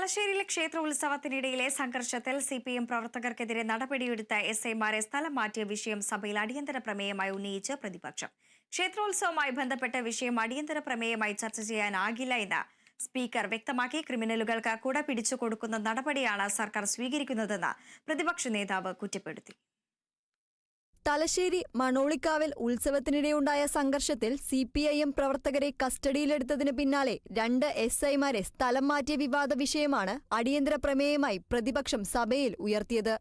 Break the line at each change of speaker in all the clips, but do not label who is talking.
തലശ്ശേരിയിലെ ക്ഷേത്ര ഉത്സവത്തിനിടയിലെ സംഘർഷത്തിൽ സിപിഎം പ്രവർത്തകർക്കെതിരെ നടപടിയെടുത്ത എസ്ഐമാരെ സ്ഥലം മാറ്റിയ വിഷയം സഭയിൽ അടിയന്തര പ്രമേയമായി ഉന്നയിച്ച് പ്രതിപക്ഷം. ക്ഷേത്രോത്സവവുമായി ബന്ധപ്പെട്ട വിഷയം അടിയന്തര പ്രമേയമായി ചർച്ച ചെയ്യാനാകില്ല എന്ന് സ്പീക്കർ വ്യക്തമാക്കി. ക്രിമിനലുകൾക്ക് കുട പിടിച്ചു കൊടുക്കുന്ന നടപടിയാണ് സർക്കാർ സ്വീകരിക്കുന്നതെന്ന് പ്രതിപക്ഷ നേതാവ് കുറ്റപ്പെടുത്തി.
തലശ്ശേരി മണോളിക്കാവിൽ ഉത്സവത്തിനിടെയുണ്ടായ സംഘർഷത്തിൽ സിപിഐഎം പ്രവർത്തകരെ കസ്റ്റഡിയിലെടുത്തതിന് പിന്നാലെ 2 എസ്ഐമാരെ സ്ഥലം മാറ്റിയ വിവാദ വിഷയമാണ് അടിയന്തര പ്രമേയമായി പ്രതിപക്ഷം സഭയിൽ ഉയർത്തിയത്.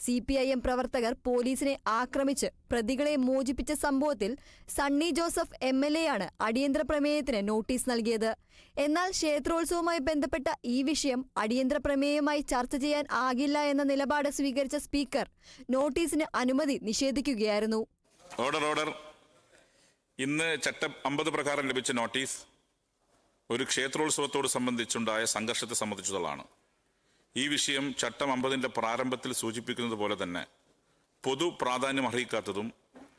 സിപിഐഎം പ്രവർത്തകർ പോലീസിനെ ആക്രമിച്ച് പ്രതികളെ മോചിപ്പിച്ച സംഭവത്തിൽ സണ്ണി ജോസഫ് MLA ആണ് അടിയന്തര പ്രമേയത്തിന് നോട്ടീസ് നൽകിയത്. എന്നാൽ ക്ഷേത്രോത്സവവുമായി ബന്ധപ്പെട്ട ഈ വിഷയം അടിയന്തര പ്രമേയമായി ചർച്ച ചെയ്യാൻ ആകില്ല എന്ന നിലപാട് സ്വീകരിച്ച സ്പീക്കർ നോട്ടീസിന് അനുമതി നിഷേധിക്കുകയായിരുന്നു.
ഓർഡർ. ഇന്ന് ചട്ടം 50 പ്രകാരം ലഭിച്ച നോട്ടീസ് ഒരു ക്ഷേത്രോത്സവത്തോട് സംബന്ധിച്ചുണ്ടായ സംഘർഷത്തെ സംബന്ധിച്ചതാണ്. ഈ വിഷയം ചട്ടം 50ന്റെ പ്രാരംഭത്തിൽ സൂചിപ്പിക്കുന്നത് പോലെ തന്നെ പൊതു പ്രാധാന്യം അർഹിക്കാത്തതും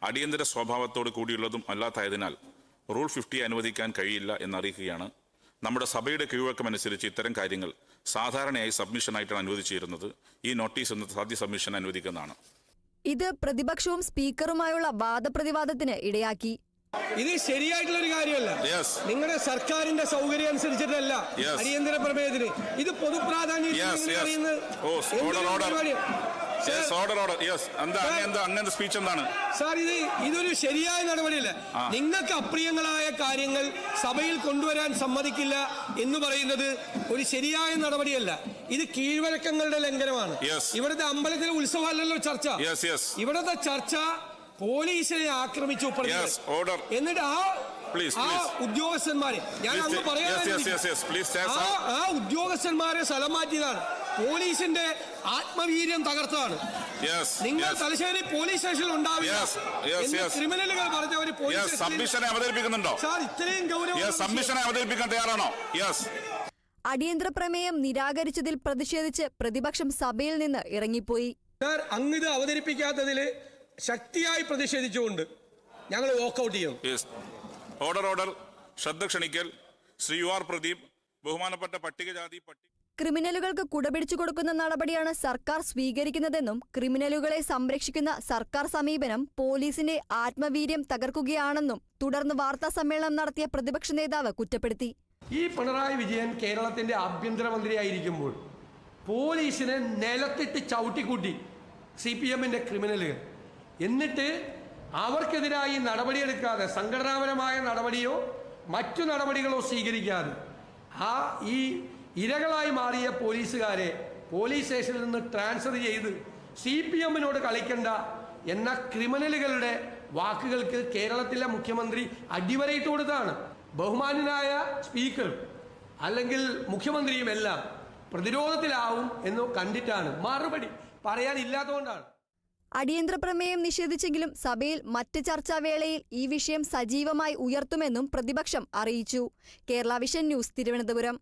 അടിയന്തര സ്വഭാവത്തോട് കൂടിയുള്ളതും അല്ലാത്തതിനാൽ റൂൾ 50 അനുവദിക്കാൻ കഴിയില്ല എന്നറിയിക്കുകയാണ്. നമ്മുടെ സഭയുടെ കീഴ്വഴക്കമനുസരിച്ച് ഇത്തരം കാര്യങ്ങൾ സാധാരണയായി സബ്മിഷനായിട്ടാണ് അനുവദിച്ചിരുന്നത്. ഈ നോട്ടീസ് എന്ന സാധ്യ സബ്മിഷൻ അനുവദിക്കുന്നതാണ്.
ഇത് പ്രതിപക്ഷവും സ്പീക്കറുമായുള്ള വാദപ്രതിവാദത്തിന് ഇടയാക്കി.
ഇത് ശരിയായിട്ടുള്ള ഒരു കാര്യമല്ല. നിങ്ങളുടെ സർക്കാരിന്റെ സൗകര്യം അനുസരിച്ചിട്ടല്ല അടിയന്തര പ്രമേയത്തിന്. ഇത് പൊതുപ്രാധാന്യം. സാർ, ഇതൊരു ശരിയായ നടപടിയല്ല. നിങ്ങൾക്ക് അപ്രിയങ്ങളായ കാര്യങ്ങൾ സഭയിൽ കൊണ്ടുവരാൻ സമ്മതിക്കില്ല എന്ന് പറയുന്നത് ഒരു ശരിയായ നടപടിയല്ല. ഇത് കീഴ്വഴക്കങ്ങളുടെ ലംഘനമാണ്. ഇവിടുത്തെ അമ്പലത്തിലെ ഉത്സവമല്ലല്ലോ ചർച്ച. ഇവിടുത്തെ ചർച്ച പോലീസിനെ ആക്രമിച്ചു എന്നിട്ട് ആ ഉദ്യോഗസ്ഥന്മാരെ ഞാൻ അങ്ങ് പറയാൻ ആ ഉദ്യോഗസ്ഥന്മാരെ സ്ഥലം മാറ്റിയതാണ്. പോലീസിന്റെ ആത്മവീര്യം തകർത്താണ്. നിങ്ങൾ തലശ്ശേരി പോലീസ് സ്റ്റേഷനിൽ ഉണ്ടാവില്ല. ക്രിമിനലുകൾ പറഞ്ഞവര്
അവതരിപ്പിക്കുന്നുണ്ടോ?
സാർ, ഇത്രയും
അവതരിപ്പിക്കാൻ തയ്യാറാണോ?
അടിയന്തര പ്രമേയം നിരാകരിച്ചതിൽ പ്രതിഷേധിച്ച് പ്രതിപക്ഷം സഭയിൽ നിന്ന് ഇറങ്ങിപ്പോയി.
സാർ, അങ്ങിത് അവതരിപ്പിക്കാത്തതില് ശക്തിയായി പ്രതിഷേധിച്ചുകൊണ്ട് ഞങ്ങൾ വോക്കൌട്ട് ചെയ്യും.
ഓർഡർ. ശ്രദ്ധ ക്ഷണിക്കൽ. ശ്രീ UR പ്രദീപ്, ബഹുമാനപ്പെട്ട പട്ടികജാതി
ക്രിമിനലുകൾക്ക് കുടപിടിച്ചു കൊടുക്കുന്ന നടപടിയാണ് സർക്കാർ സ്വീകരിക്കുന്നതെന്നും ക്രിമിനലുകളെ സംരക്ഷിക്കുന്ന സർക്കാർ സമീപനം പോലീസിന്റെ ആത്മവീര്യം തകർക്കുകയാണെന്നും തുടർന്ന് വാർത്താ സമ്മേളനം നടത്തിയ പ്രതിപക്ഷ നേതാവ് കുറ്റപ്പെടുത്തി.
ഈ പിണറായി വിജയൻ കേരളത്തിന്റെ ആഭ്യന്തരമന്ത്രിയായിരിക്കുമ്പോൾ പോലീസിനെ നിലത്തിട്ട് ചവിട്ടിക്കൂട്ടി CPMന്റെ ക്രിമിനലുകൾ. എന്നിട്ട് അവർക്കെതിരായി നടപടിയെടുക്കാതെ, സംഘടനാപരമായ നടപടിയോ മറ്റു നടപടികളോ സ്വീകരിക്കാതെ ഈ ഇരകളായി മാറിയ പോലീസുകാരെ പോലീസ് സ്റ്റേഷനിൽ നിന്ന് ട്രാൻസ്ഫർ ചെയ്ത് CPMനോട് കളിക്കണ്ട എന്ന ക്രിമിനലുകളുടെ വാക്കുകൾക്ക് കേരളത്തിലെ മുഖ്യമന്ത്രി അടിവരയിട്ട് കൊടുത്താണ്. ബഹുമാന്യനായ സ്പീക്കർ അല്ലെങ്കിൽ മുഖ്യമന്ത്രിയും എല്ലാം പ്രതിരോധത്തിലാവും എന്ന് കണ്ടിട്ടാണ്. മറുപടി പറയാനില്ലാത്തതുകൊണ്ടാണ്.
അടിയന്തര പ്രമേയം നിഷേധിച്ചെങ്കിലും സഭയിൽ മറ്റ് ചർച്ചാവേളയിൽ ഈ വിഷയം സജീവമായി ഉയർത്തുമെന്നും പ്രതിപക്ഷം അറിയിച്ചു. Kerala vision news, Thiruvananthapuram.